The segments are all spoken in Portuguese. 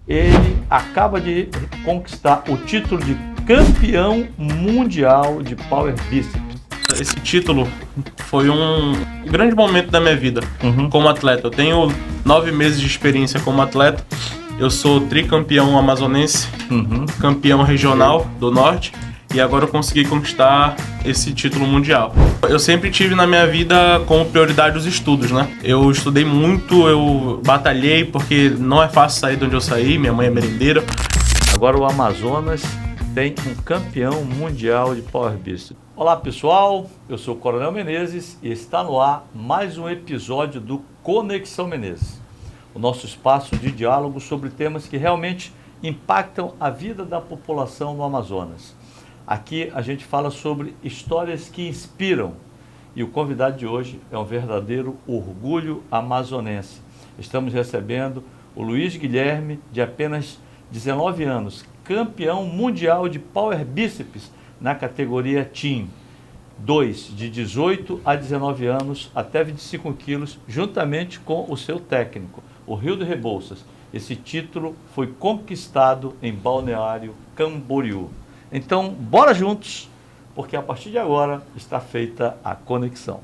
Ele acaba de conquistar o título de campeão mundial de Power Bíceps. Esse título foi um grande momento da minha vida como atleta. Eu tenho 9 meses de experiência como atleta. Eu sou tricampeão amazonense, campeão regional do Norte, e agora eu consegui conquistar esse título mundial. Eu sempre tive na minha vida como prioridade os estudos, né? Eu estudei muito, eu batalhei, porque não é fácil sair de onde eu saí, minha mãe é merendeira. Agora o Amazonas tem um campeão mundial de Power Bíceps. Olá pessoal, eu sou o Coronel Menezes e está no ar mais um episódio do Conexão Menezes, o nosso espaço de diálogo sobre temas que realmente impactam a vida da população no Amazonas. Aqui a gente fala sobre histórias que inspiram e o convidado de hoje é um verdadeiro orgulho amazonense. Estamos recebendo o Luiz Guilherme, de apenas 19 anos, campeão mundial de Power Bíceps na categoria Team 2, de 18 a 19 anos, até 25 quilos, juntamente com o seu técnico, o Hildo Rebouças. Esse título foi conquistado em Balneário Camboriú. Então, bora juntos, porque a partir de agora está feita a conexão.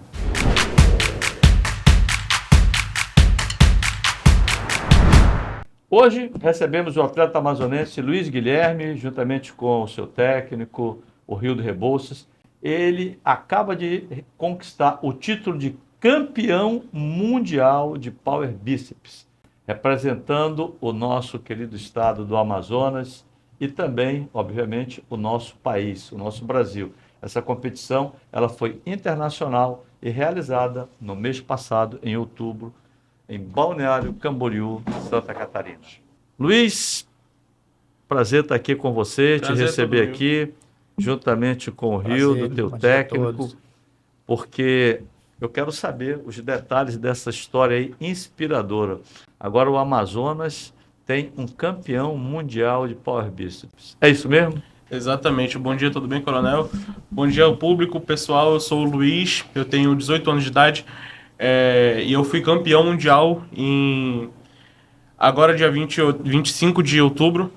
Hoje recebemos o atleta amazonense Luiz Guilherme, juntamente com o seu técnico, o Hildo Rebouças. Ele acaba de conquistar o título de campeão mundial de Power Bíceps, representando o nosso querido estado do Amazonas e também, obviamente, o nosso país, o nosso Brasil. Essa competição ela foi internacional e realizada no mês passado, em outubro, em Balneário Camboriú, Santa Catarina. Luiz, prazer estar aqui com você, te receber aqui, juntamente com o Hildo, teu técnico, porque eu quero saber os detalhes dessa história aí inspiradora. Agora o Amazonas tem um campeão mundial de Power Bíceps. É isso mesmo? Exatamente. Bom dia, tudo bem, Coronel? Bom dia ao público, pessoal. Eu sou o Luiz, eu tenho 18 anos de idade e eu fui campeão mundial agora dia 25 de outubro,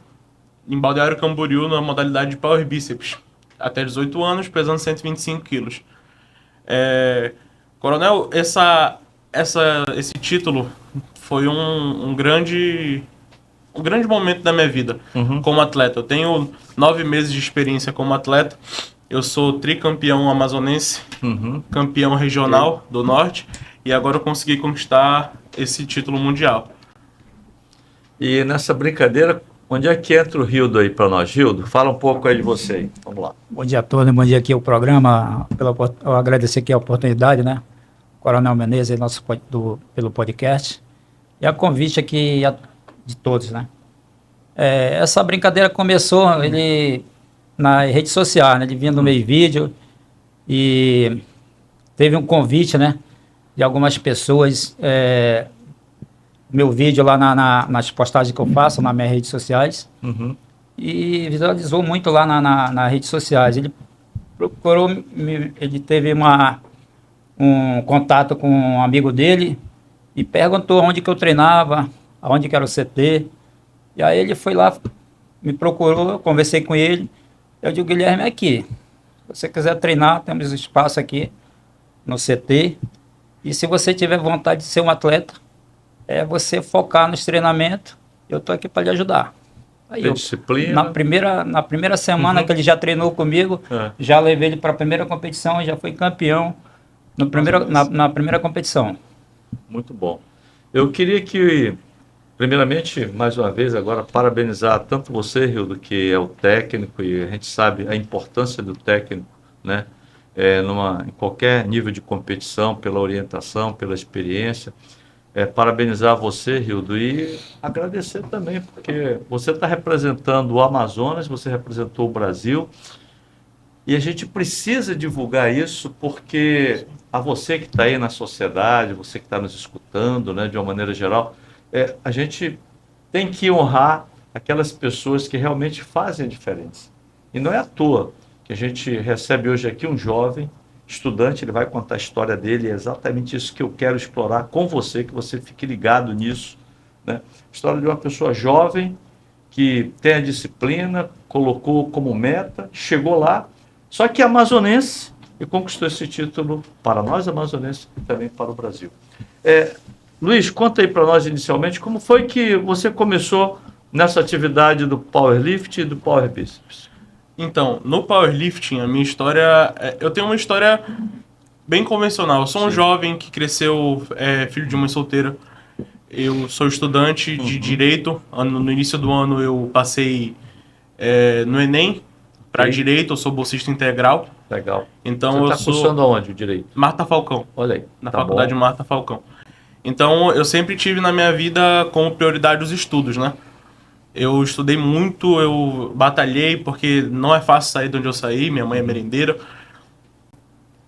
em Balneário Camboriú, na modalidade de Power Bíceps. Até 18 anos, pesando 125 quilos. Coronel, esse título foi um grande momento da minha vida como atleta. Eu tenho 9 meses de experiência como atleta. Eu sou tricampeão amazonense, campeão regional do Norte, e agora eu consegui conquistar esse título mundial. E nessa brincadeira, onde é que entra o Hildo aí para nós? Hildo, fala um pouco aí de você aí. Vamos lá. Bom dia a todos, bom dia aqui ao programa. Eu agradecer aqui a oportunidade, né? Coronel Menezes, pelo podcast. E a convite aqui de todos, né? Essa brincadeira começou na rede social, né? Ele vinha no meio vídeo e teve um convite, né? De algumas pessoas, meu vídeo lá nas postagens que eu faço nas minhas redes sociais, e visualizou muito lá nas redes sociais. Ele procurou, ele teve um contato com um amigo dele e perguntou onde que eu treinava, aonde que era o CT. E aí ele foi lá, me procurou, eu conversei com ele. Eu digo, Guilherme, aqui, se você quiser treinar, temos espaço aqui no CT. E se você tiver vontade de ser um atleta, é você focar nos treinamentos, eu estou aqui para lhe ajudar. Aí disciplina. Na primeira semana que ele já treinou comigo, já levei ele para a primeira competição e já foi campeão na primeira competição. Muito bom. Eu queria que, primeiramente, mais uma vez, agora, parabenizar tanto você, Hildo, que é o técnico, e a gente sabe a importância do técnico, né? Em qualquer nível de competição, pela orientação, pela experiência. Parabenizar você, Hildo, e agradecer também, porque você está representando o Amazonas, você representou o Brasil, e a gente precisa divulgar isso, porque a você que está aí na sociedade, você que está nos escutando, né, de uma maneira geral, a gente tem que honrar aquelas pessoas que realmente fazem a diferença. E não é à toa que a gente recebe hoje aqui um jovem estudante, ele vai contar a história dele, é exatamente isso que eu quero explorar com você, que você fique ligado nisso, né? História de uma pessoa jovem que tem a disciplina, colocou como meta, chegou lá, só que é amazonense e conquistou esse título para nós amazonenses e também para o Brasil. Luiz, conta aí para nós inicialmente como foi que você começou nessa atividade do powerlifting e do power bíceps. Então, no powerlifting, a minha história... eu tenho uma história bem convencional. Eu sou um jovem que cresceu filho de mãe solteira. Eu sou estudante de Direito. No início do ano eu passei no Enem para Direito. Eu sou bolsista integral. Legal. Então, você está cursando aonde o Direito? Marta Falcão. Olha aí. Na faculdade Marta Falcão. Então, eu sempre tive na minha vida como prioridade os estudos, né? Eu estudei muito, eu batalhei, porque não é fácil sair de onde eu saí, minha mãe é merendeira.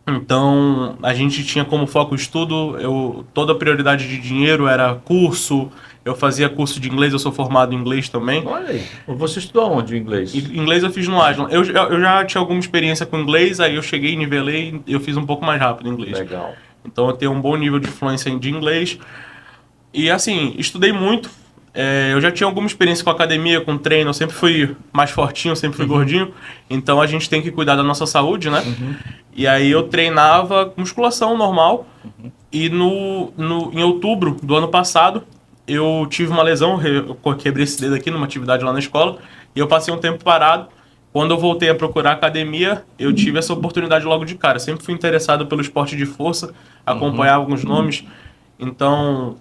Então, a gente tinha como foco o estudo, toda a prioridade de dinheiro era curso, eu fazia curso de inglês, eu sou formado em inglês também. Olha aí, você estudou onde o inglês? Inglês eu fiz no Aslan. Eu já tinha alguma experiência com inglês, aí eu cheguei, nivelei, eu fiz um pouco mais rápido em inglês. Legal. Então, eu tenho um bom nível de fluência de inglês. E assim, estudei muito. Eu já tinha alguma experiência com academia, com treino, eu sempre fui mais fortinho, sempre fui gordinho, então a gente tem que cuidar da nossa saúde, né? E aí eu treinava musculação normal, e em outubro do ano passado eu tive uma lesão, eu quebrei esse dedo aqui numa atividade lá na escola, e eu passei um tempo parado. Quando eu voltei a procurar academia, eu tive essa oportunidade logo de cara. Sempre fui interessado pelo esporte de força, acompanhava alguns nomes, então...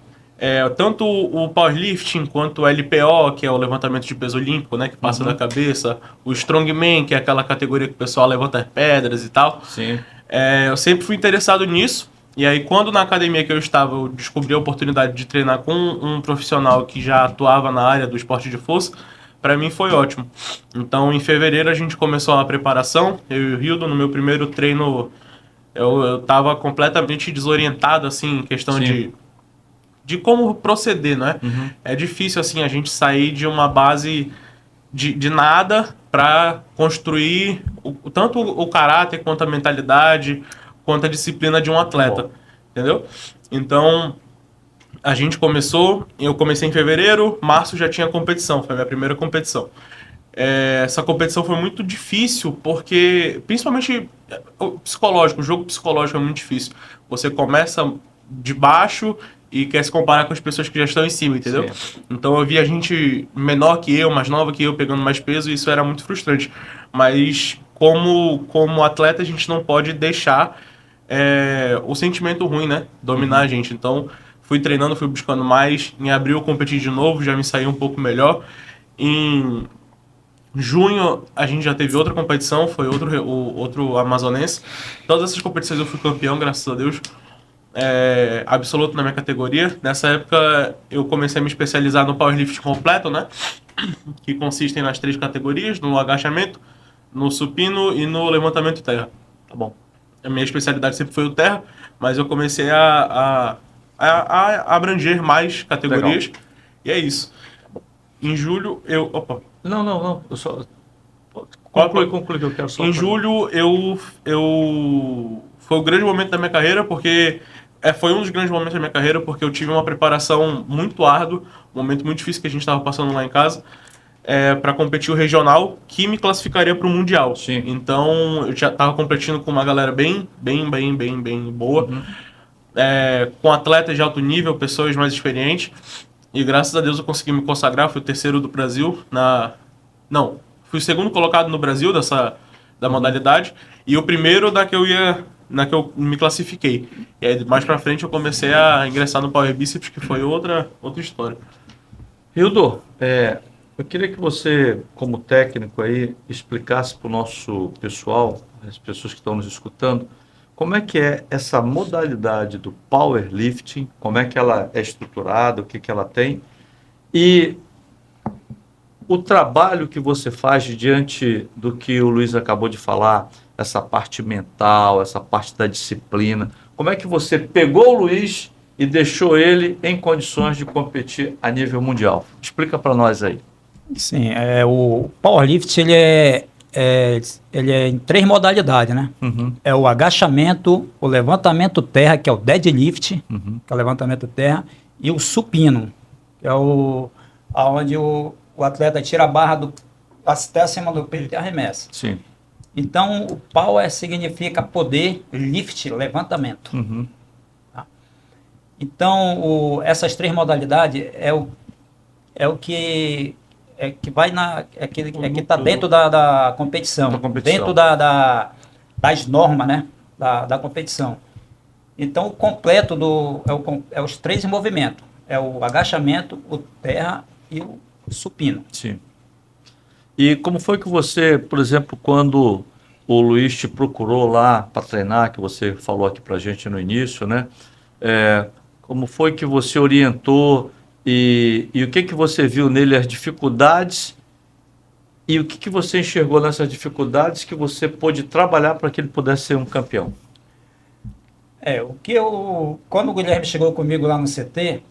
tanto o powerlifting quanto o LPO, que é o levantamento de peso olímpico, né, que passa da cabeça, o strongman, que é aquela categoria que o pessoal levanta pedras e tal. Sim. Eu sempre fui interessado nisso. E aí, quando na academia que eu estava, eu descobri a oportunidade de treinar com um profissional que já atuava na área do esporte de força, para mim foi ótimo. Então, em fevereiro, a gente começou a preparação. Eu e o Hildo, no meu primeiro treino, eu estava completamente desorientado, assim, em questão de como proceder, né? É difícil, assim, a gente sair de uma base de nada para construir tanto o caráter, quanto a mentalidade, quanto a disciplina de um atleta, entendeu? Então, a gente eu comecei em fevereiro, março já tinha competição, foi a minha primeira competição. Essa competição foi muito difícil, porque, principalmente, o jogo psicológico é muito difícil. Você começa de baixo e quer se comparar com as pessoas que já estão em cima, entendeu? Sim. Então eu via gente menor que eu, mais nova que eu, pegando mais peso, e isso era muito frustrante. Mas como atleta, a gente não pode deixar o sentimento ruim, né, dominar a gente. Então fui treinando, fui buscando mais. Em abril eu competi de novo, já me saí um pouco melhor. Em junho a gente já teve outra competição, foi outro amazonense. Todas essas competições eu fui campeão, graças a Deus. Absoluto na minha categoria. Nessa época eu comecei a me especializar no powerlifting completo, né? Que consistem nas 3 categorias, no agachamento, no supino e no levantamento terra. Tá bom. A minha especialidade sempre foi o terra, mas eu comecei a abranger mais categorias. Legal. E é isso. Em julho eu... Opa. Não. Eu só... Conclui que eu quero só... Em julho foi o grande momento da minha carreira, porque... foi um dos grandes momentos da minha carreira, porque eu tive uma preparação muito árdua, um momento muito difícil que a gente estava passando lá em casa, para competir o regional, que me classificaria para o Mundial. Sim. Então, eu já estava competindo com uma galera bem boa, com atletas de alto nível, pessoas mais experientes, e graças a Deus eu consegui me consagrar, fui o terceiro do Brasil, fui o segundo colocado no Brasil da modalidade, e o primeiro na que eu me classifiquei. E aí, mais pra frente, eu comecei a ingressar no Power Bíceps, que foi outra história. Hildo, eu queria que você, como técnico aí, explicasse para o nosso pessoal, as pessoas que estão nos escutando, como é que é essa modalidade do powerlifting, como é que ela é estruturada, o que ela tem, e o trabalho que você faz diante do que o Luiz acabou de falar, essa parte mental, essa parte da disciplina. Como é que você pegou o Luiz e deixou ele em condições de competir a nível mundial? Explica para nós aí. Sim, o powerlifting ele é em 3 modalidades, né? É o agachamento, o levantamento terra, que é o deadlift, que é o levantamento terra, e o supino, que é onde o atleta tira a barra até acima do peito e arremessa. Sim. Então, o power significa poder, lift, levantamento. Uhum. Tá? Então, essas 3 modalidades é o que vai que está dentro da competição, dentro das normas, né? da competição. Então, o completo é os 3 movimentos. É o agachamento, o terra e o supino. Sim. E como foi que você, por exemplo, quando o Luiz te procurou lá para treinar, que você falou aqui para a gente no início, né? Como foi que você orientou e o que você viu nele, as dificuldades, e o que você enxergou nessas dificuldades que você pôde trabalhar para que ele pudesse ser um campeão? Quando o Guilherme chegou comigo lá no CT,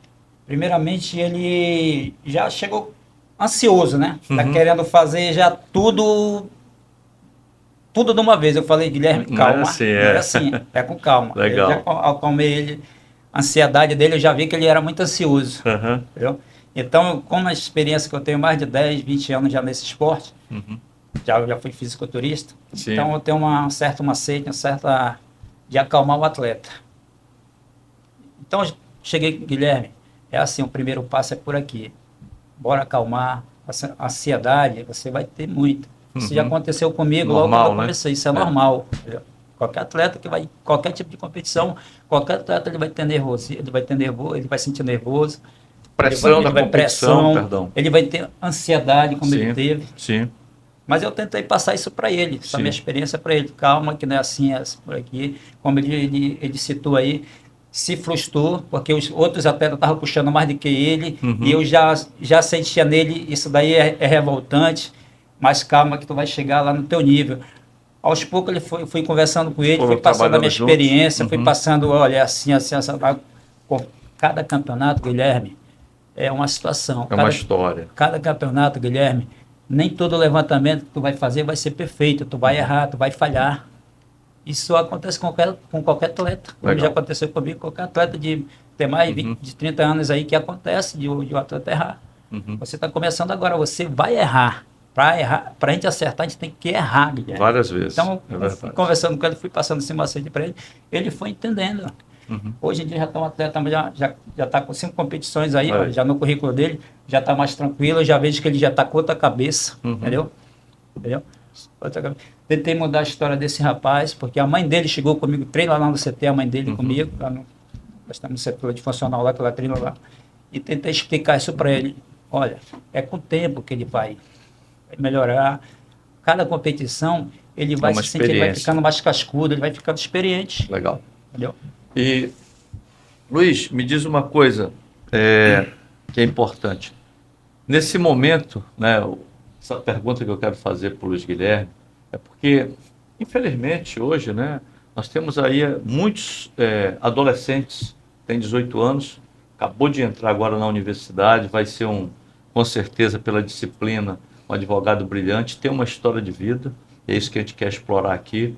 primeiramente ele já chegou ansioso, né? Tá querendo fazer já tudo de uma vez. Eu falei, Guilherme, calma. Não é assim, Não é assim, é com calma. Legal. Eu já acalmei ele, a ansiedade dele, eu já vi que ele era muito ansioso. Entendeu? Então, como a experiência que eu tenho mais de 10, 20 anos já nesse esporte, já fui fisiculturista, Sim. então eu tenho uma certa de acalmar o atleta. Então, cheguei, Guilherme, é assim, o primeiro passo é por aqui. Bora acalmar, a ansiedade você vai ter muito. Isso já aconteceu comigo Normal, logo quando eu né? comecei, isso é normal. Qualquer atleta que vai, qualquer tipo de competição, qualquer atleta ele vai ter nervoso, ele vai sentir nervoso. Pressão da competição, perdão. Ele vai ter ansiedade, como ele teve. Sim. Mas eu tentei passar isso para ele, essa minha experiência para ele. Calma, que não é assim, é por aqui. Como ele citou aí, se frustrou, porque os outros atletas estavam puxando mais do que ele, e eu já sentia nele, isso daí é revoltante, mas calma que tu vai chegar lá no teu nível. Aos poucos fui conversando com ele, fui passando a minha experiência, fui passando, olha, assim. Cada campeonato, Guilherme, é uma situação. Uma história. Cada campeonato, Guilherme, nem todo levantamento que tu vai fazer vai ser perfeito, tu vai errar, tu vai falhar. Isso acontece com qualquer atleta. Como já aconteceu comigo, qualquer atleta de ter mais de 30 anos aí que acontece de o atleta errar. Você está começando agora, você vai errar. Para a gente acertar, a gente tem que errar, Guilherme. Várias vezes. Então, fui conversando com ele, fui passando esse macete para ele, ele foi entendendo. Hoje em dia já está um atleta, já está com 5 competições aí, ó, já no currículo dele, já está mais tranquilo, eu já vejo que ele já está com outra cabeça, entendeu? Tentei mudar a história desse rapaz, porque a mãe dele chegou comigo, treina lá no CT, a mãe dele comigo, nós estamos no setor de funcional lá, que ela treina lá, e tentei explicar isso para ele. Olha, é com o tempo que ele vai melhorar. Cada competição, ele vai se sentir, ele vai ficando mais cascudo, ele vai ficando experiente. Legal. Entendeu? E, Luiz, me diz uma coisa que é importante. Nesse momento, né, essa pergunta que eu quero fazer para o Luiz Guilherme é porque, infelizmente, hoje, né, nós temos aí muitos adolescentes, têm 18 anos, acabou de entrar agora na universidade, vai ser com certeza, pela disciplina, um advogado brilhante, tem uma história de vida, é isso que a gente quer explorar aqui.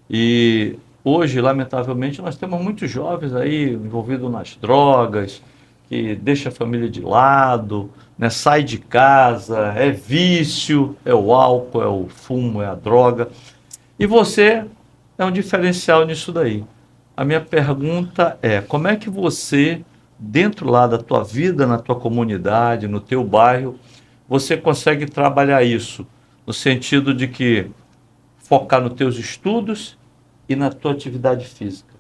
E hoje, lamentavelmente, nós temos muitos jovens aí envolvidos nas drogas, que deixa a família de lado, né, sai de casa, é vício, é o álcool, é o fumo, é a droga. E você é um diferencial nisso daí. A minha pergunta é, como é que você, dentro lá da tua vida, na tua comunidade, no teu bairro, você consegue trabalhar isso, no sentido de que focar nos teus estudos e na tua atividade física?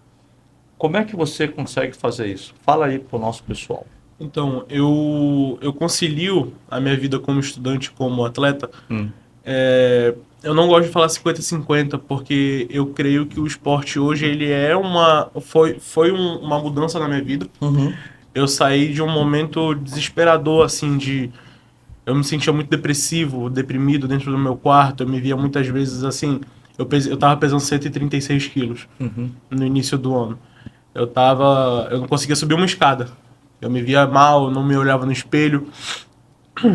Como é que você consegue fazer isso? Fala aí para o nosso pessoal. Então, eu concilio a minha vida como estudante, como atleta. Eu não gosto de falar 50-50, porque eu creio que o esporte hoje ele foi uma mudança na minha vida. Eu saí de um momento desesperador, assim, eu me sentia muito deprimido dentro do meu quarto. Eu me via muitas vezes assim, eu tava pesando 136 quilos no início do ano. Eu não conseguia subir uma escada. Eu me via mal, eu não me olhava no espelho.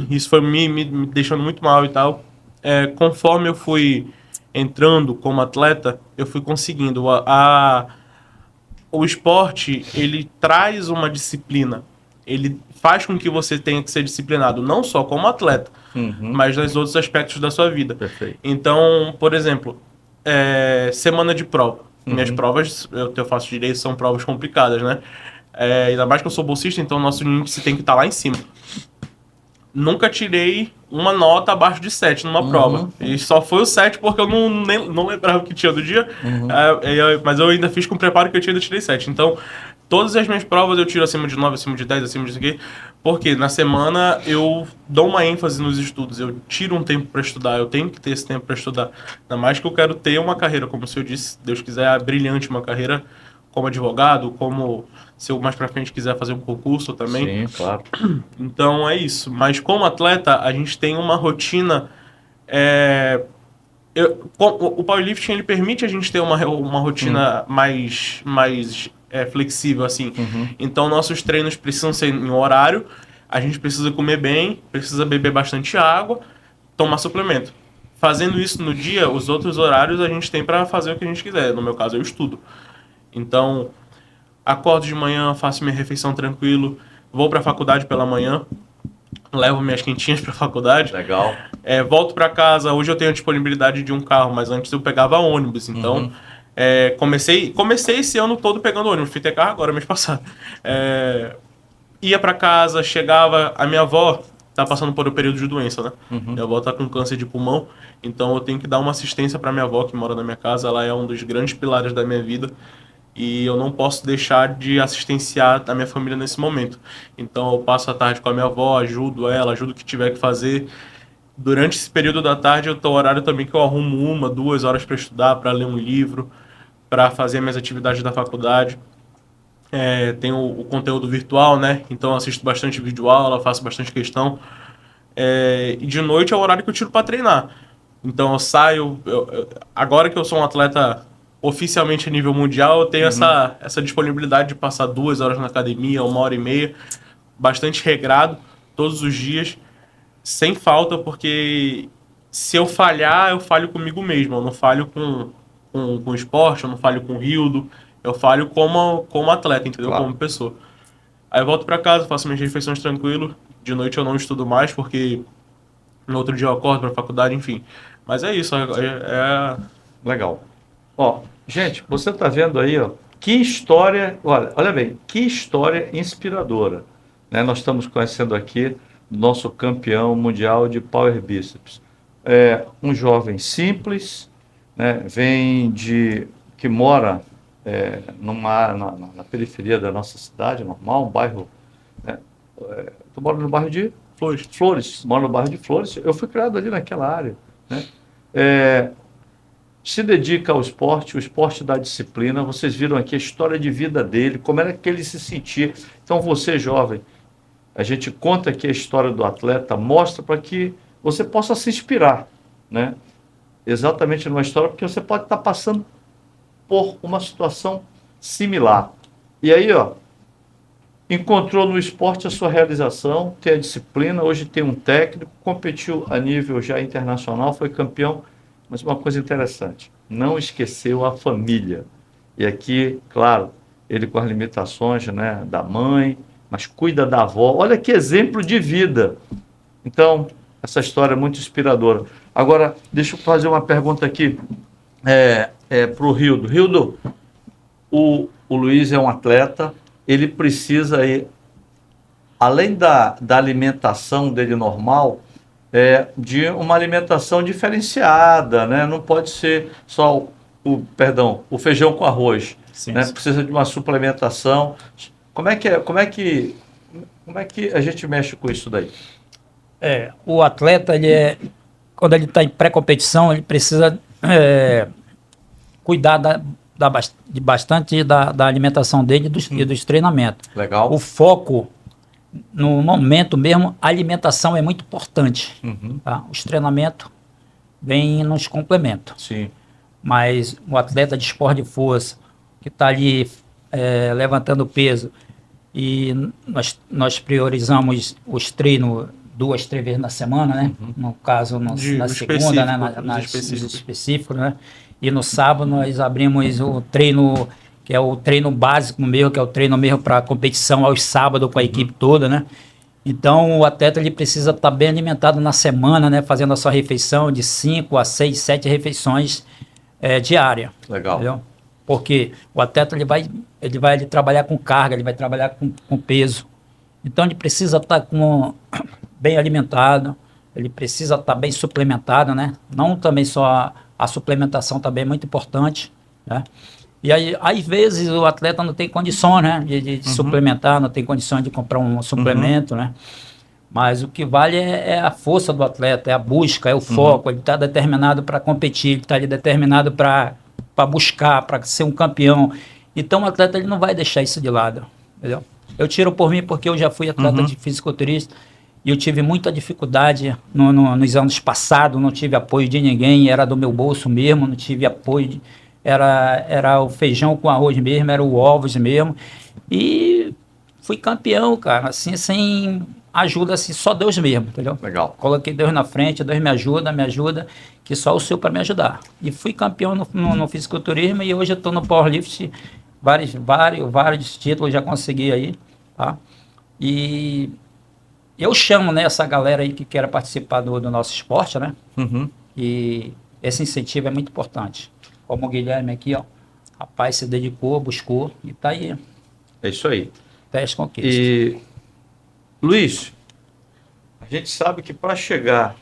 Isso foi me deixando muito mal e tal. Conforme eu fui entrando como atleta, eu fui conseguindo. O esporte, ele traz uma disciplina. ele faz com que você tenha que ser disciplinado, não só como atleta, mas nos outros aspectos da sua vida. Perfeito. Então, por exemplo, semana de prova. Minhas provas, eu faço direito, são provas complicadas, né? Ainda mais que eu sou bolsista, então o nosso índice tem que estar lá em cima. Nunca tirei uma nota abaixo de 7 numa prova. E só foi o 7 porque eu não lembrava o que tinha do dia. Mas eu ainda fiz com preparo que eu ainda tirei 7. Então, todas as minhas provas eu tiro acima de 9, acima de 10, acima disso aqui. Porque na semana eu dou uma ênfase nos estudos. Eu tiro um tempo para estudar. Eu tenho que ter esse tempo para estudar. Ainda mais que eu quero ter uma carreira, como o senhor disse, Deus quiser, brilhante, uma carreira como advogado, como se eu mais pra frente quiser fazer um concurso também. Sim, claro. Então é isso. Mas como atleta, a gente tem uma rotina... o powerlifting, ele permite a gente ter uma rotina mais flexível, assim. Então nossos treinos precisam ser em horário, a gente precisa comer bem, precisa beber bastante água, tomar suplemento. Fazendo isso no dia, os outros horários a gente tem para fazer o que a gente quiser. No meu caso, eu estudo. Então, acordo de manhã, faço minha refeição tranquilo, vou para a faculdade pela manhã, levo minhas quentinhas para a faculdade. Legal. Volto para casa. Hoje eu tenho a disponibilidade de um carro, mas antes eu pegava ônibus. Então, comecei esse ano todo pegando ônibus. Fui ter carro agora, mês passado. Ia para casa, chegava... A minha avó tá passando por um período de doença, né? Minha avó tá com câncer de pulmão, então eu tenho que dar uma assistência para minha avó, que mora na minha casa. Ela é um dos grandes pilares da minha vida. E eu não posso deixar de assistenciar a minha família nesse momento. Então eu passo a tarde com a minha avó, ajudo ela, ajudo o que tiver que fazer. Durante esse período da tarde, eu tô horário também que eu arrumo 2 horas para estudar, para ler um livro, para fazer minhas atividades da faculdade. Tenho o conteúdo virtual, né? Então eu assisto bastante videoaula, faço bastante questão. E de noite é o horário que eu tiro para treinar. Então eu saio... agora que eu sou um atleta... oficialmente a nível mundial, eu tenho essa disponibilidade de passar 2 horas na academia, 1h30, bastante regrado, todos os dias, sem falta, porque se eu falhar, eu falho comigo mesmo, eu não falho com o esporte, eu não falho com o Rildo, eu falho como atleta, entendeu? Claro. Como pessoa. Aí eu volto para casa, faço minhas refeições tranquilo, de noite eu não estudo mais, porque no outro dia eu acordo para a faculdade, enfim. Mas é isso, Legal. Ó, gente, você está vendo aí, ó, que história, olha bem, que história inspiradora, né? Nós estamos conhecendo aqui nosso campeão mundial de Power Bíceps. Um jovem simples, né? Que mora na periferia da nossa cidade, normal, um bairro, né? Tu mora no bairro de Flores, moro no bairro de Flores, eu fui criado ali naquela área, né? Se dedica ao esporte, o esporte dá disciplina. Vocês viram aqui a história de vida dele, como era que ele se sentia. Então você, jovem, a gente conta aqui a história do atleta, mostra para que você possa se inspirar, né? Exatamente numa história, porque você pode estar passando por uma situação similar. E aí, ó, encontrou no esporte a sua realização, tem a disciplina, hoje tem um técnico, competiu a nível já internacional, foi campeão. Mas uma coisa interessante, não esqueceu a família. E aqui, claro, ele com as limitações, né, da mãe, mas cuida da avó. Olha que exemplo de vida. Então, essa história é muito inspiradora. Agora, deixa eu fazer uma pergunta aqui para o Rildo. Rildo, o Luiz é um atleta, ele precisa, além da alimentação dele normal, de uma alimentação diferenciada, né? Não pode ser só o feijão com arroz, sim, né? Sim. Precisa de uma suplementação. Como é que a gente mexe com isso daí? O atleta, quando ele está em pré-competição, ele precisa cuidar bastante da alimentação dele e dos treinamentos. Legal. O foco no momento mesmo, a alimentação é muito importante. Tá? Os treinamentos vêm nos complementam. Sim. Mas o atleta de esporte de força, que está ali levantando peso, e nós priorizamos os treinos 2, 3 vezes na semana, né? No caso, na segunda, né? Nos específicos, né? E no sábado nós abrimos o treino que é o treino básico mesmo, que é o treino mesmo para competição aos sábados com a equipe toda, né? Então, o atleta ele precisa estar bem alimentado na semana, né? Fazendo a sua refeição de 5 a 6, 7 refeições diárias. Legal. Entendeu? Porque o atleta ele vai trabalhar com carga, ele vai trabalhar com peso. Então, ele precisa estar bem alimentado, ele precisa estar bem suplementado, né? Não também só a suplementação também é muito importante, né? E aí, às vezes, o atleta não tem condições, né, de suplementar, não tem condições de comprar um suplemento, né? Mas o que vale é a força do atleta, é a busca, é o foco. Ele está determinado para competir, ele está ali determinado para buscar, para ser um campeão. Então, o atleta ele não vai deixar isso de lado, entendeu? Eu tiro por mim porque eu já fui atleta de fisiculturista e eu tive muita dificuldade nos anos passados, não tive apoio de ninguém, era do meu bolso mesmo, não tive apoio era o feijão com arroz mesmo, era o ovos mesmo. E fui campeão, cara, assim, sem ajuda, assim, só Deus mesmo, entendeu? Legal. Coloquei Deus na frente, Deus me ajuda, que só o Senhor para me ajudar. E fui campeão no fisiculturismo e hoje eu estou no powerlift, vários títulos já consegui aí, tá? E eu chamo, né, essa galera aí que quer participar do nosso esporte, né? E esse incentivo é muito importante. Como o Guilherme aqui, ó, rapaz, se dedicou, buscou e tá aí. É isso aí. Teste conquista. E, Luiz, a gente sabe que para chegar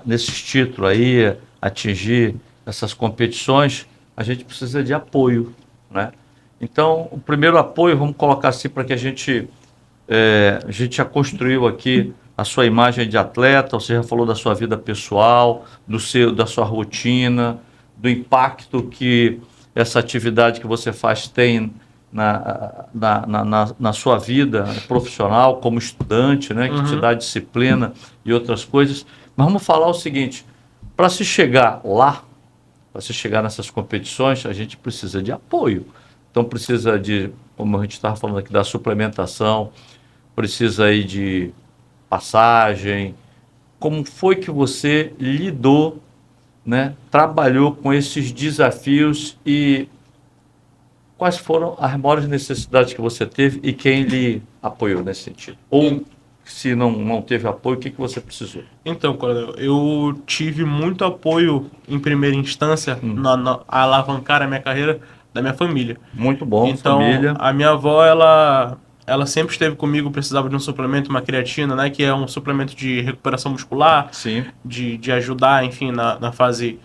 nesses títulos aí, atingir essas competições, a gente precisa de apoio, né? Então, o primeiro apoio, vamos colocar assim, para que a gente já construiu aqui a sua imagem de atleta, você já falou da sua vida pessoal, da sua rotina, do impacto que essa atividade que você faz tem na sua vida profissional, como estudante, né, que te dá disciplina e outras coisas. Mas vamos falar o seguinte, para se chegar lá, para se chegar nessas competições, a gente precisa de apoio. Então precisa de, como a gente estava falando aqui, da suplementação, precisa aí de passagem. Como foi que você lidou, né, trabalhou com esses desafios e quais foram as maiores necessidades que você teve e quem lhe apoiou nesse sentido? Ou se não teve apoio, o que você precisou? Então, Coronel, eu tive muito apoio em primeira instância a alavancar a minha carreira da minha família. Muito bom, então, família. A minha avó, ela sempre esteve comigo, precisava de um suplemento, uma creatina, né, que é um suplemento de recuperação muscular, sim, de ajudar, enfim, na fase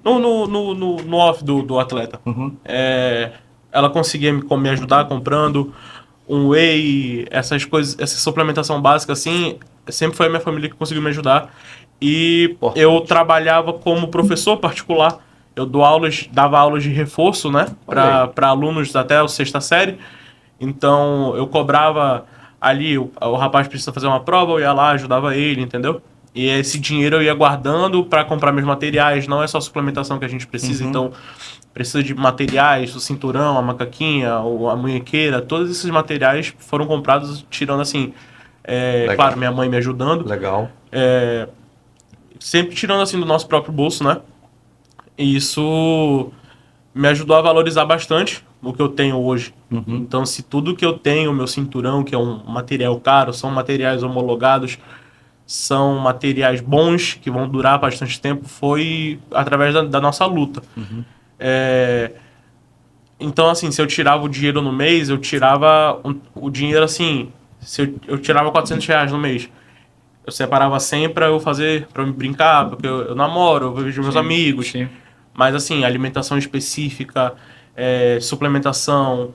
no off do atleta. Ela conseguia me ajudar comprando um whey, essas coisas, essa suplementação básica, assim, sempre foi a minha família que conseguiu me ajudar. E eu trabalhava como professor particular. Eu dava aulas de reforço, né, para alunos até a sexta série. Então, eu cobrava ali, o rapaz precisa fazer uma prova, eu ia lá, ajudava ele, entendeu? E esse dinheiro eu ia guardando para comprar meus materiais, não é só suplementação que a gente precisa, então precisa de materiais, o cinturão, a macaquinha, a munhequeira, todos esses materiais foram comprados tirando assim, claro, minha mãe me ajudando. Legal. Sempre tirando assim do nosso próprio bolso, né? E isso me ajudou a valorizar bastante o que eu tenho hoje. Então, se tudo que eu tenho, meu cinturão, que é um material caro, são materiais homologados, são materiais bons, que vão durar bastante tempo, foi através da nossa luta. Então, assim, se eu tirava o dinheiro no mês, eu tirava o dinheiro, assim, se eu tirava R$400 no mês. Eu separava 100 para eu fazer, para me brincar, porque eu namoro, eu vejo meus amigos. Sim. Mas, assim, alimentação específica, suplementação,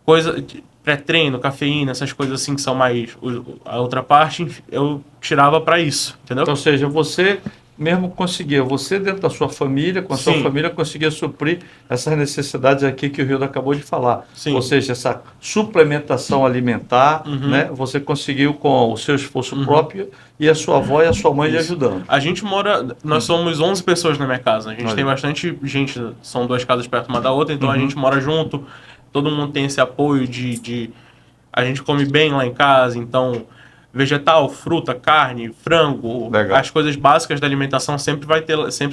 coisa, pré-treino, cafeína, essas coisas assim que são mais a outra parte, eu tirava para isso, entendeu? Então, ou seja, você mesmo conseguia, você dentro da sua família, com a sua família, conseguia suprir essas necessidades aqui que o Rildo acabou de falar. Sim. Ou seja, essa suplementação alimentar, né, você conseguiu com o seu esforço próprio e a sua avó e a sua mãe lhe ajudando. A gente mora, nós somos 11 pessoas na minha casa, a gente tem bastante gente, são 2 casas perto uma da outra, então a gente mora junto, todo mundo tem esse apoio a gente come bem lá em casa, então vegetal, fruta, carne, frango, as coisas básicas da alimentação sempre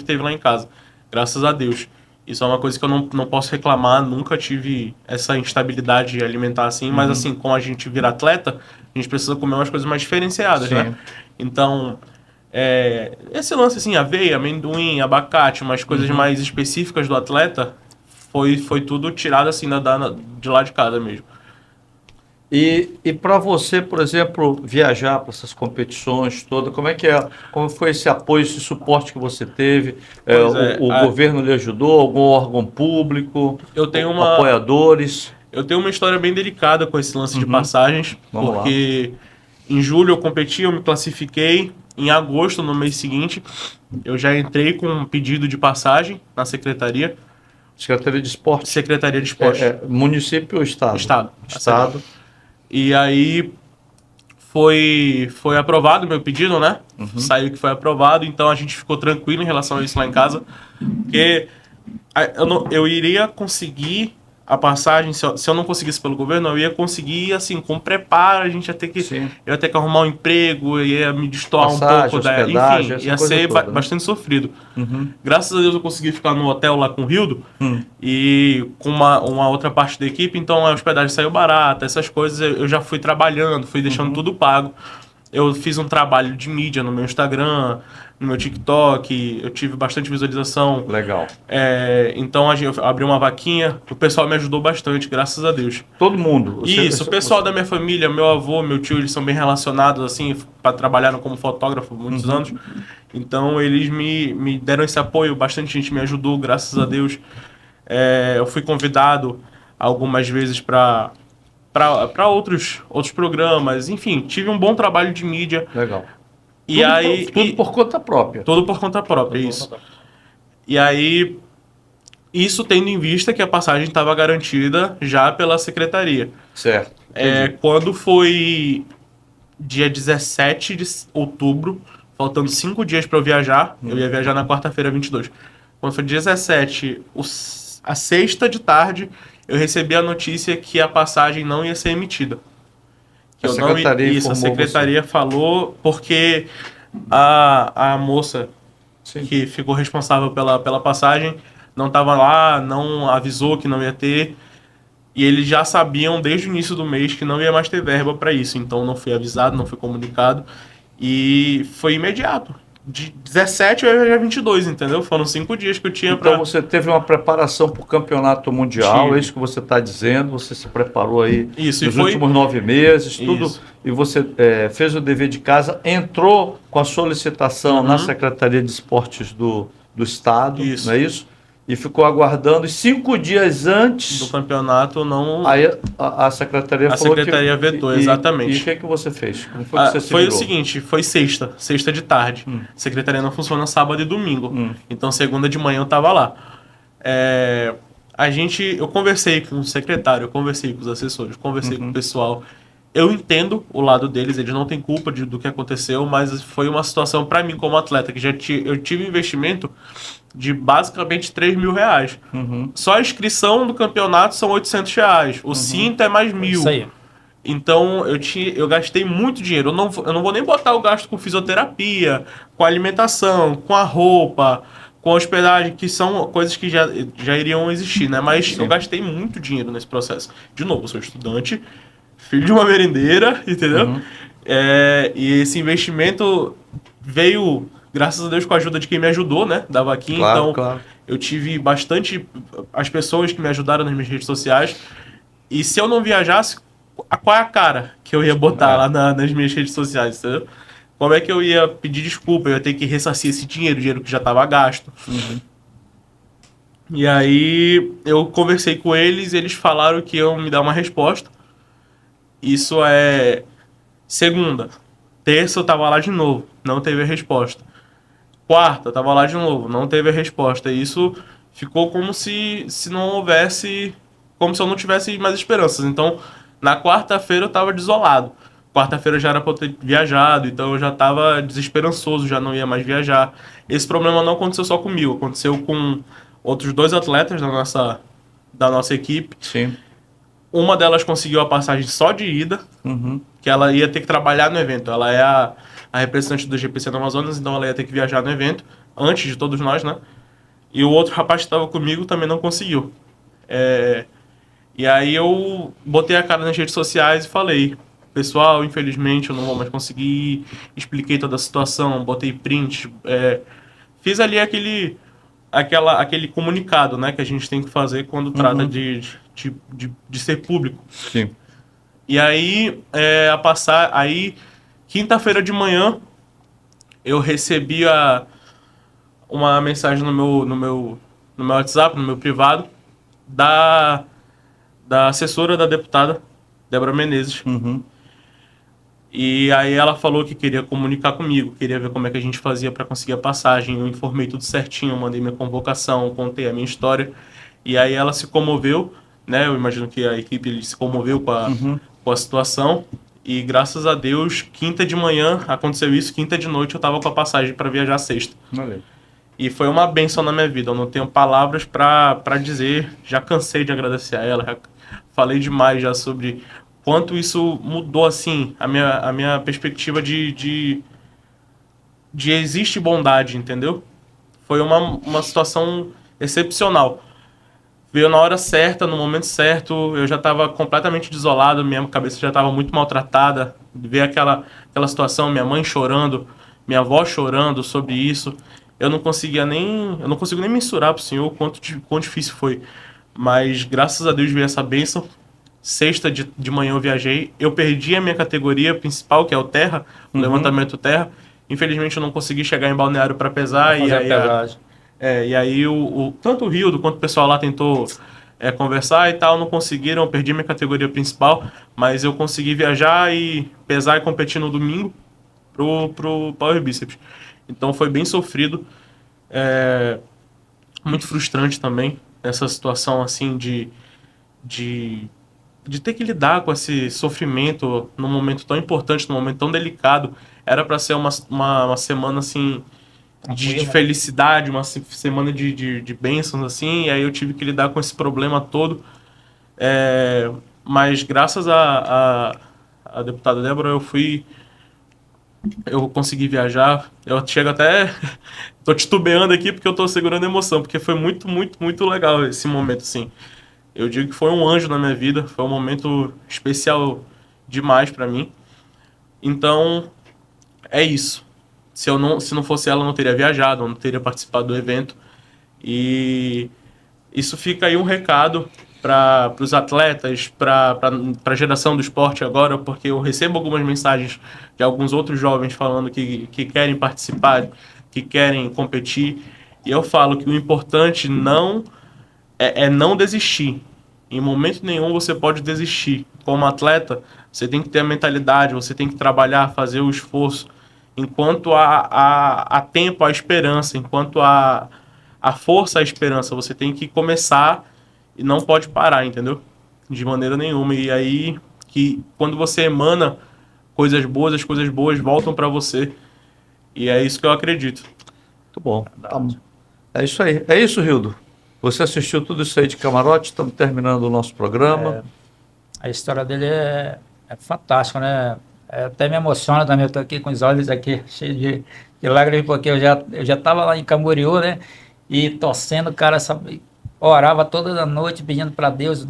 teve lá em casa, graças a Deus. Isso é uma coisa que eu não posso reclamar, nunca tive essa instabilidade alimentar assim, mas assim, como a gente vira atleta, a gente precisa comer umas coisas mais diferenciadas, Sim. né? Então, esse lance assim, aveia, amendoim, abacate, umas coisas mais específicas do atleta, foi tudo tirado assim de lá de casa mesmo. E para você, por exemplo, viajar para essas competições todas, como é que é? Como foi esse apoio, esse suporte que você teve? O governo lhe ajudou? Algum órgão público? Eu tenho apoiadores? Eu tenho uma história bem delicada com esse lance de passagens, Vamos porque em julho eu competi, eu me classifiquei. Em agosto, no mês seguinte, eu já entrei com um pedido de passagem na secretaria. Secretaria de Esporte? Secretaria de Esporte. Município ou Estado? Estado. E aí foi aprovado o meu pedido, né? Saiu que foi aprovado, então a gente ficou tranquilo em relação a isso lá em casa. Porque eu iria conseguir a passagem, se eu não conseguisse pelo governo, eu ia conseguir, assim, com preparo, a gente ia ter que, eu ia ter que arrumar um emprego, ia me destoar passagem, um pouco hospedagem, enfim, ia ser toda, bastante sofrido. Graças a Deus eu consegui ficar no hotel lá com o Rildo e com uma outra parte da equipe, então a hospedagem saiu barata, essas coisas eu já fui trabalhando, fui deixando tudo pago. Eu fiz um trabalho de mídia no meu Instagram, no meu TikTok, eu tive bastante visualização. Legal. Então eu abri uma vaquinha, o pessoal me ajudou bastante, graças a Deus. Todo mundo? O pessoal da minha família, meu avô, meu tio, eles são bem relacionados, assim, trabalharam como fotógrafo muitos anos. Então eles me deram esse apoio, bastante gente me ajudou, graças a Deus. Eu fui convidado algumas vezes para outros programas, enfim, tive um bom trabalho de mídia. Legal. E tudo por conta própria. Tudo por conta própria, isso. E aí, isso tendo em vista que a passagem estava garantida já pela secretaria. Certo. Quando foi dia 17 de outubro, faltando 5 dias para eu viajar, eu ia viajar na quarta-feira, 22. Quando foi dia 17, a sexta de tarde, eu recebi a notícia que a passagem não ia ser emitida. A secretaria falou porque a moça Sim. que ficou responsável pela passagem não estava lá, não avisou que não ia ter. E eles já sabiam desde o início do mês que não ia mais ter verba para isso. Então não fui avisado, não fui comunicado. E foi imediato. De 17 eu ia viajar 22, entendeu? Foram 5 dias que eu tinha Então você teve uma preparação para o campeonato mundial, é isso que você está dizendo, você se preparou aí nos últimos 9 meses, tudo, e você fez o dever de casa, entrou com a solicitação na Secretaria de Esportes do Estado, não é isso? E ficou aguardando, e 5 dias antes do campeonato não... Aí a secretaria falou que... A secretaria vetou, exatamente. E o que você fez? Como foi que você se Foi virou? O seguinte, foi sexta de tarde. A secretaria não funciona sábado e domingo. Então segunda de manhã eu tava lá. Eu conversei com o secretário, eu conversei com os assessores, conversei com o pessoal. Eu entendo o lado deles, eles não têm culpa do que aconteceu, mas foi uma situação para mim como atleta, que eu tive investimento de basicamente R$3.000. Só a inscrição do campeonato são R$800. O cinto é mais 1.000. Isso aí. Então eu gastei muito dinheiro. Eu não vou nem botar o gasto com fisioterapia, com alimentação, com a roupa, com a hospedagem, que são coisas que já iriam existir, né? Mas eu gastei muito dinheiro nesse processo. De novo, eu sou estudante, filho de uma merendeira, entendeu? E esse investimento veio, graças a Deus, com a ajuda de quem me ajudou, né? Da vaquinha. Claro, então, eu tive bastante... As pessoas que me ajudaram nas minhas redes sociais. E se eu não viajasse, qual é a cara que eu ia botar lá nas minhas redes sociais, entendeu? Como é que eu ia pedir desculpa? Eu ia ter que ressarcir esse dinheiro que já estava gasto. E aí eu conversei com eles e eles falaram que iam me dar uma resposta. Isso é segunda. Terça eu tava lá de novo, não teve a resposta. Quarta eu tava lá de novo, não teve a resposta. E isso ficou como se não houvesse... Como se eu não tivesse mais esperanças. Então, na quarta-feira eu tava desolado. Quarta-feira já era para eu ter viajado, então eu já estava desesperançoso, já não ia mais viajar. Esse problema não aconteceu só comigo, aconteceu com outros 2 atletas da nossa equipe. Sim. Uma delas conseguiu a passagem só de ida, que ela ia ter que trabalhar no evento. Ela é a representante do GPC do Amazonas, então ela ia ter que viajar no evento, antes de todos nós, né? E o outro rapaz que estava comigo também não conseguiu. E aí eu botei a cara nas redes sociais e falei: pessoal, infelizmente eu não vou mais conseguir. Expliquei toda a situação, botei print, fiz ali aquele comunicado, né, que a gente tem que fazer quando trata de ser público. Sim. E aí, aí quinta-feira de manhã, eu recebi uma mensagem no meu WhatsApp, no meu privado, da assessora da deputada, Débora Menezes. E aí ela falou que queria comunicar comigo, queria ver como é que a gente fazia para conseguir a passagem. Eu informei tudo certinho, mandei minha convocação, contei a minha história. E aí ela se comoveu, né? Eu imagino que a equipe se comoveu com a situação. E graças a Deus, quinta de manhã aconteceu isso, quinta de noite eu tava com a passagem para viajar sexta. Valeu. E foi uma bênção na minha vida. Eu não tenho palavras para dizer. Já cansei de agradecer a ela. Já falei demais já sobre quanto isso mudou, assim, a minha perspectiva de existe bondade, entendeu? Foi uma situação excepcional. Veio na hora certa, no momento certo. Eu já estava completamente desolado, minha cabeça já estava muito maltratada. Ver aquela situação, minha mãe chorando, minha avó chorando sobre isso. Eu não consigo nem mensurar para o senhor quão difícil foi. Mas graças a Deus veio essa bênção. Sexta de manhã eu viajei. Eu perdi a minha categoria principal, que é o terra, o levantamento terra. Infelizmente eu não consegui chegar em Balneário para pesar. E aí tanto o Rildo quanto o pessoal lá tentou conversar e tal, não conseguiram. Eu perdi minha categoria principal, mas eu consegui viajar e pesar e competir no domingo pro Power Bíceps. Então foi bem sofrido, muito frustrante também, essa situação assim de ter que lidar com esse sofrimento num momento tão importante, num momento tão delicado. Era para ser uma semana assim de felicidade, uma semana de bênçãos assim, e aí eu tive que lidar com esse problema todo. Mas graças a deputada Débora eu consegui viajar. Eu chego até tô titubeando aqui porque eu tô segurando a emoção, porque foi muito, muito, muito legal esse momento assim. Eu digo que foi um anjo na minha vida, foi um momento especial demais para mim. Então, é isso. Se não fosse ela, eu não teria viajado, eu não teria participado do evento. E isso fica aí um recado para os atletas, para a geração do esporte agora, porque eu recebo algumas mensagens de alguns outros jovens falando que querem participar, que querem competir. E eu falo que o importante não desistir. Em momento nenhum você pode desistir. Como atleta, você tem que ter a mentalidade, você tem que trabalhar, fazer o esforço. Enquanto há tempo, há esperança. Enquanto há força, há esperança. Você tem que começar e não pode parar, entendeu? De maneira nenhuma. E aí, que quando você emana coisas boas, as coisas boas voltam para você. E é isso que eu acredito. Muito bom. É isso aí. É isso, Rildo. Você assistiu tudo isso aí de camarote, estamos terminando o nosso programa. A história dele é fantástica, né? Até me emociona também, eu estou aqui com os olhos aqui cheios de lágrimas, porque eu já estava lá em Camboriú, né? E torcendo, cara, orava toda a noite pedindo para Deus,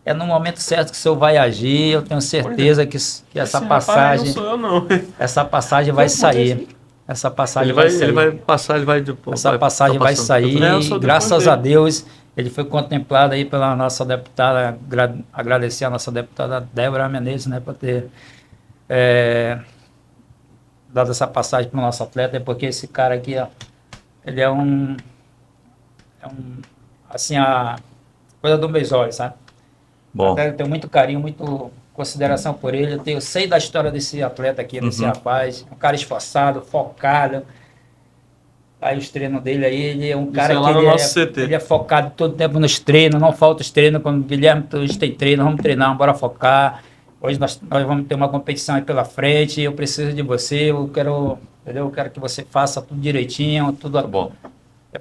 é no momento certo que o Senhor vai agir, eu tenho certeza que essa passagem, não sou eu, não. Essa passagem vai sair. Essa passagem vai sair. Ele vai passar, ele vai depois. Essa passagem vai sair, graças a Deus, ele foi contemplado aí pela nossa deputada, agradecer a nossa deputada Débora Menezes, né, por ter dado essa passagem para o nosso atleta, porque esse cara aqui, ó, ele é assim, a coisa dos meus olhos, sabe? Bom. Eu tenho muito carinho, muito consideração por ele. Eu sei da história desse atleta aqui, desse rapaz, um cara esforçado, focado. Aí os treinos dele aí, ele é um cara que ele é focado todo tempo nos treinos, não falta os treinos. Quando o Guilherme, hoje tem treino, vamos treinar, bora focar. Hoje nós vamos ter uma competição aí pela frente, eu preciso de você, eu quero que você faça tudo direitinho, tudo bom.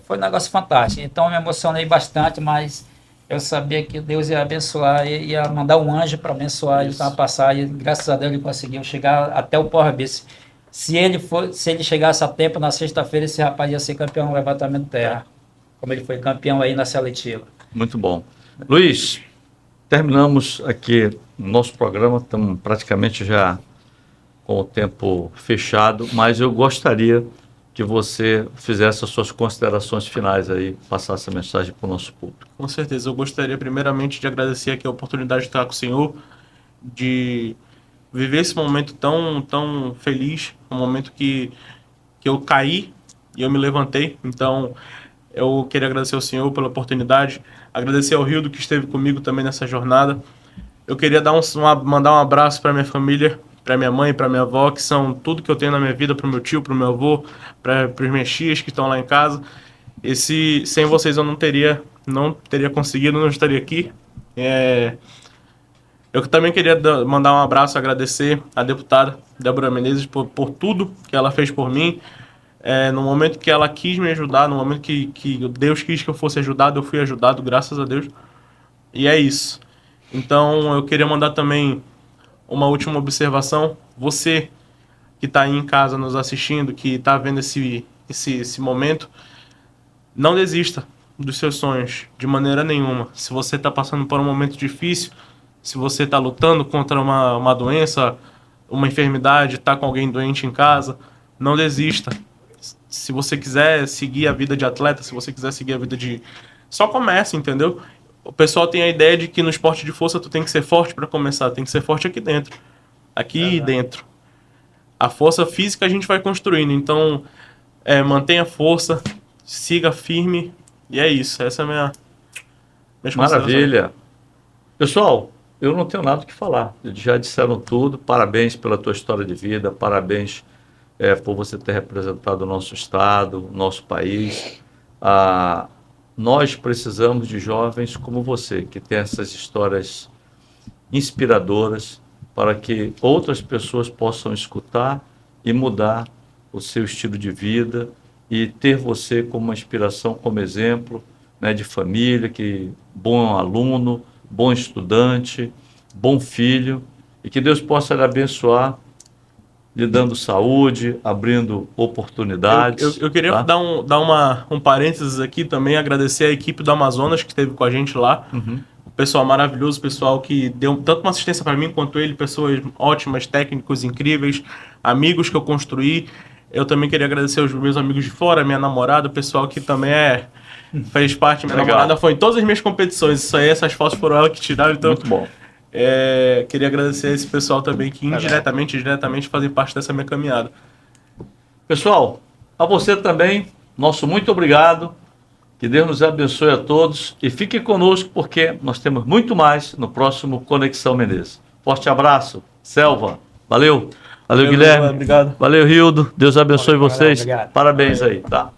Foi um negócio fantástico. Então eu me emocionei bastante, mas eu sabia que Deus ia abençoar, ia mandar um anjo para abençoar ele na passagem. Graças a Deus ele conseguiu chegar até o Power Bíceps. Se ele chegasse a tempo, na sexta-feira, esse rapaz ia ser campeão no levantamento terra. como ele foi campeão aí na seletiva. Muito bom. Luiz, terminamos aqui o nosso programa, estamos praticamente já com o tempo fechado, mas eu gostaria que você fizesse as suas considerações finais aí, passasse a mensagem para o nosso público. Com certeza, eu gostaria primeiramente de agradecer aqui a oportunidade de estar com o senhor, de viver esse momento tão feliz, um momento que eu caí e eu me levantei. Então, eu queria agradecer ao senhor pela oportunidade, agradecer ao Rildo que esteve comigo também nessa jornada. Eu queria mandar um abraço para minha família, para minha mãe, para minha avó, que são tudo que eu tenho na minha vida, para o meu tio, para o meu avô, para as minhas tias que estão lá em casa. Sem vocês eu não teria conseguido, não estaria aqui. Eu também queria mandar um abraço, agradecer à deputada Débora Menezes por tudo que ela fez por mim. No momento que ela quis me ajudar, no momento que Deus quis que eu fosse ajudado, eu fui ajudado, graças a Deus. E é isso. Então, eu queria mandar também uma última observação. Você que está aí em casa nos assistindo, que está vendo esse momento, não desista dos seus sonhos, de maneira nenhuma. Se você está passando por um momento difícil, se você está lutando contra uma doença, uma enfermidade, está com alguém doente em casa, não desista. Se você quiser seguir a vida de atleta, se você quiser seguir a vida de... Só comece, entendeu? O pessoal tem a ideia de que no esporte de força tu tem que ser forte para começar, tem que ser forte aqui dentro. Aqui dentro. A força física a gente vai construindo, então mantenha a força, siga firme, e é isso. Essa é a minha Maravilha. Pessoal, eu não tenho nada o que falar. Já disseram tudo. Parabéns pela tua história de vida. Parabéns por você ter representado o nosso estado, o nosso país. Nós precisamos de jovens como você, que tem essas histórias inspiradoras para que outras pessoas possam escutar e mudar o seu estilo de vida e ter você como uma inspiração, como exemplo, né, de família, bom aluno, bom estudante, bom filho, e que Deus possa lhe abençoar, lhe dando saúde, abrindo oportunidades. Eu queria dar um parênteses aqui também, agradecer a equipe do Amazonas que esteve com a gente lá. O pessoal maravilhoso, pessoal que deu tanto uma assistência para mim quanto ele, pessoas ótimas, técnicos incríveis, amigos que eu construí. Eu também queria agradecer aos meus amigos de fora, minha namorada, o pessoal que também fez parte. Minha namorada foi em todas as minhas competições. Isso aí, essas fotos foram ela que tiraram. Então, muito bom. Queria agradecer a esse pessoal também que indiretamente e diretamente fazem parte dessa minha caminhada. Pessoal, a você também, nosso muito obrigado. Que Deus nos abençoe a todos e fique conosco porque nós temos muito mais no próximo Conexão Menezes. Forte abraço, Selva. Valeu. Valeu, Guilherme. Obrigado. Valeu, Rildo. Deus abençoe vocês. Obrigado. Parabéns aí, tá?